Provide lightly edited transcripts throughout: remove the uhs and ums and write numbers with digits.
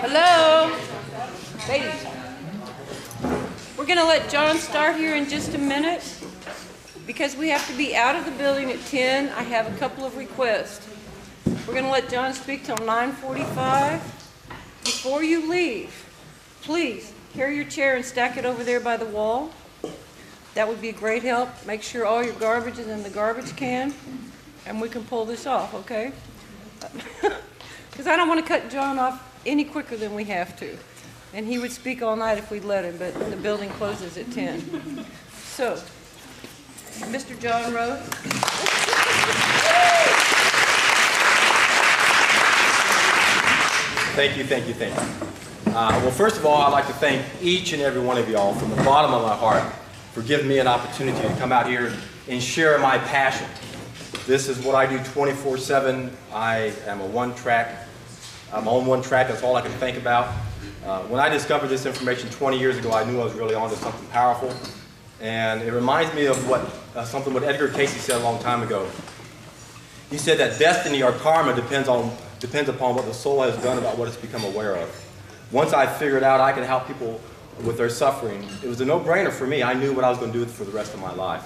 Hello? Ladies. We're going to let John start here in just a minute. Because we have to be out of the building at 10, I have a couple of requests. We're going to let John speak till 9:45. Before you leave, please carry your chair and stack it over there by the wall. That would be a great help. Make sure all your garbage is in the garbage can, and we can pull this off, okay? Because I don't want to cut John off any quicker than we have to. And he would speak all night if we'd let him, but the building closes at 10. So, Mr. John Rose. Thank you. Well, first of all, I'd like to thank each and every one of y'all from the bottom of my heart for giving me an opportunity to come out here and share my passion. This is what I do 24/7. I am I'm on one track. That's all I can think about. When I discovered this information 20 years ago, I knew I was really onto something powerful. And it reminds me of something what Edgar Cayce said a long time ago. He said that destiny or karma depends upon what the soul has done about what it's become aware of. Once I figured out I could help people with their suffering, it was a no-brainer for me. I knew what I was going to do for the rest of my life.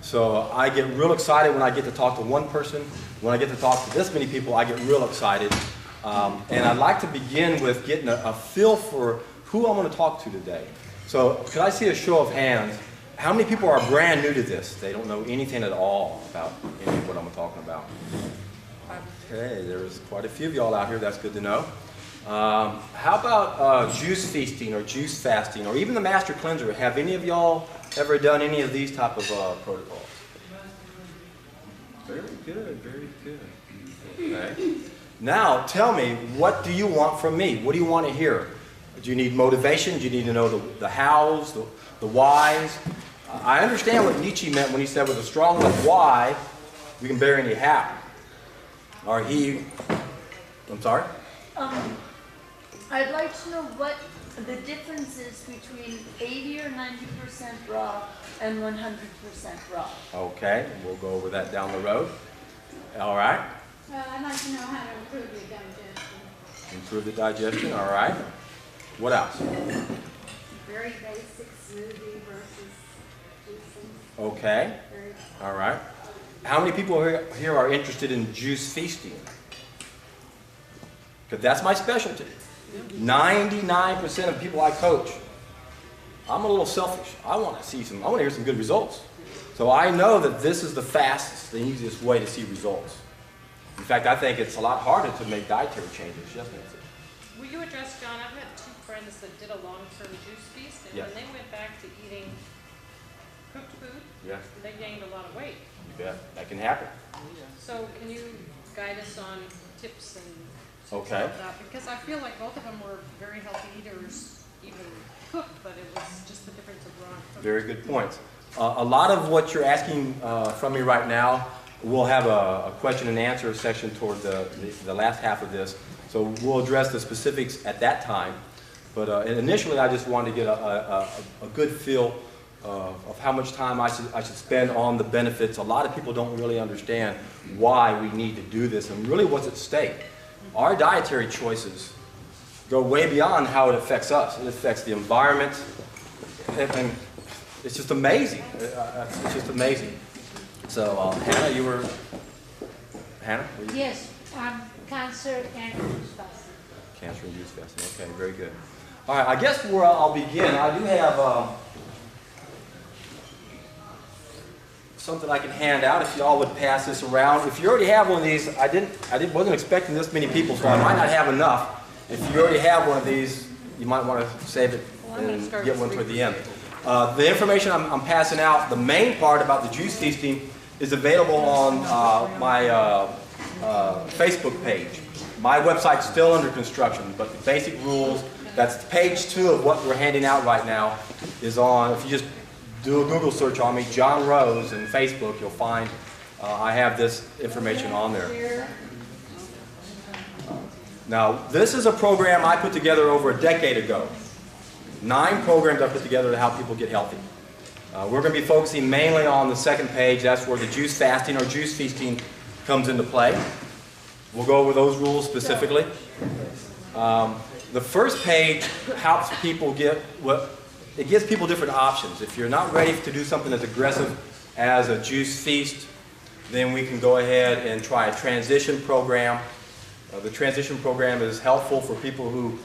So I get real excited when I get to talk to one person. When I get to talk to this many people, I get real excited. And I'd like to begin with getting a feel for who I'm going to talk to today. So could I see a show of hands? How many people are brand new to this? They don't know anything at all about any of what I'm talking about. Okay, there's quite a few of y'all out here. That's good to know. How about juice feasting or juice fasting or even the master cleanser? Have any of y'all ever done any of these type of protocols? Very good. Okay. Now, tell me, what do you want from me? What do you want to hear? Do you need motivation? Do you need to know the hows, the whys? I understand what Nietzsche meant when he said, with a strong enough why, we can bear any how. Or I'm sorry? I'd like to know what the difference is between 80 or 90% raw and 100% raw. Okay, we'll go over that down the road. All right. I'd like to know how to improve the digestion. Improve the digestion, all right. What else? Very basic smoothie versus juicing. Okay, all right. How many people here are interested in juice feasting? Because that's my specialty. 99% of people I coach, I'm a little selfish. I want to hear some good results. So I know that this is the fastest, the easiest way to see results. In fact, I think it's a lot harder to make dietary changes, just Nancy. Will you address, John? I've had two friends that did a long-term juice feast, and when they went back to eating cooked food, they gained a lot of weight. You bet. That can happen. So can you guide us on tips and Okay. about that? Because I feel like both of them were very healthy eaters, even cooked, but it was just the difference of raw and cooked. Very good points. A lot of what you're asking from me right now, we'll have a question and answer section toward the last half of this. So we'll address the specifics at that time. But initially, I just wanted to get a good feel of how much time I should spend on the benefits. A lot of people don't really understand why we need to do this and really what's at stake. Our dietary choices go way beyond how it affects us. It affects the environment. And it's just amazing. It's just amazing. So, Hannah, Hannah? Yes, cancer and juice fasting. Cancer and juice fasting. Okay, very good. All right, I guess where I'll begin, I do have something I can hand out if y'all would pass this around. If you already have one of these, I wasn't expecting this many people, so I might not have enough. If you already have one of these, you might want to save it and get one toward the end. The information I'm passing out, the main part about the juice feasting, is available on my Facebook page. My website's still under construction, but the basic rules, that's page 2 of what we're handing out right now, is on, if you just do a Google search on me, John Rose, in Facebook, you'll find I have this information on there. Now, this is a program I put together over a decade ago. 9 programs I put together to help people get healthy. We're going to be focusing mainly on the second page. That's where the juice fasting or juice feasting comes into play. We'll go over those rules specifically. The first page helps people it gives people different options. If you're not ready to do something as aggressive as a juice feast, then we can go ahead and try a transition program. The transition program is helpful for people who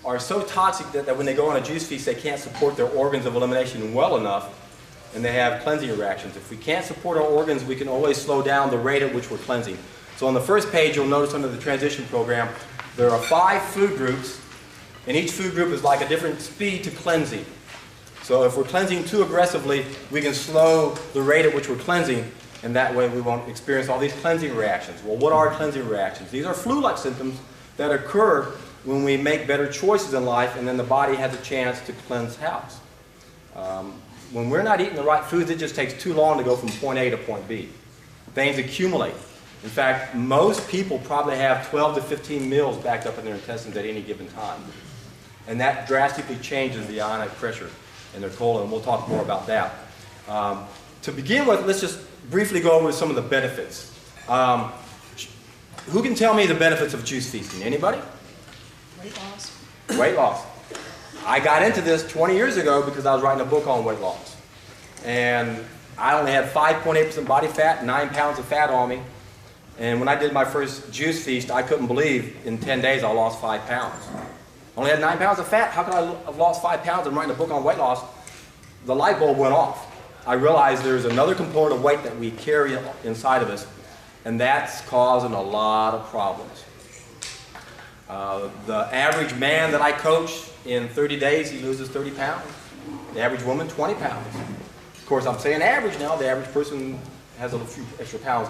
are so toxic that when they go on a juice feast, they can't support their organs of elimination well enough, and they have cleansing reactions. If we can't support our organs, we can always slow down the rate at which we're cleansing. So on the first page, you'll notice under the transition program, there are 5 food groups, and each food group is like a different speed to cleansing. So if we're cleansing too aggressively, we can slow the rate at which we're cleansing, and that way we won't experience all these cleansing reactions. Well, what are cleansing reactions? These are flu-like symptoms that occur when we make better choices in life, and then the body has a chance to cleanse house. When we're not eating the right foods, it just takes too long to go from point A to point B. Things accumulate. In fact, most people probably have 12 to 15 meals backed up in their intestines at any given time. And that drastically changes the ionic pressure in their colon, and we'll talk more about that. To begin with, let's just briefly go over some of the benefits. Who can tell me the benefits of juice feasting? Anybody? Weight loss. Weight loss. I got into this 20 years ago because I was writing a book on weight loss. And I only had 5.8% body fat, 9 pounds of fat on me. And when I did my first juice feast, I couldn't believe in 10 days I lost 5 pounds. I only had 9 pounds of fat. How could I have lost 5 pounds? I'm writing a book on weight loss. The light bulb went off. I realized there's another component of weight that we carry inside of us, and that's causing a lot of problems. The average man that I coach, in 30 days, he loses 30 pounds. The average woman, 20 pounds. Of course, I'm saying average now. The average person has a few extra pounds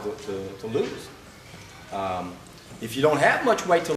to lose. If you don't have much weight to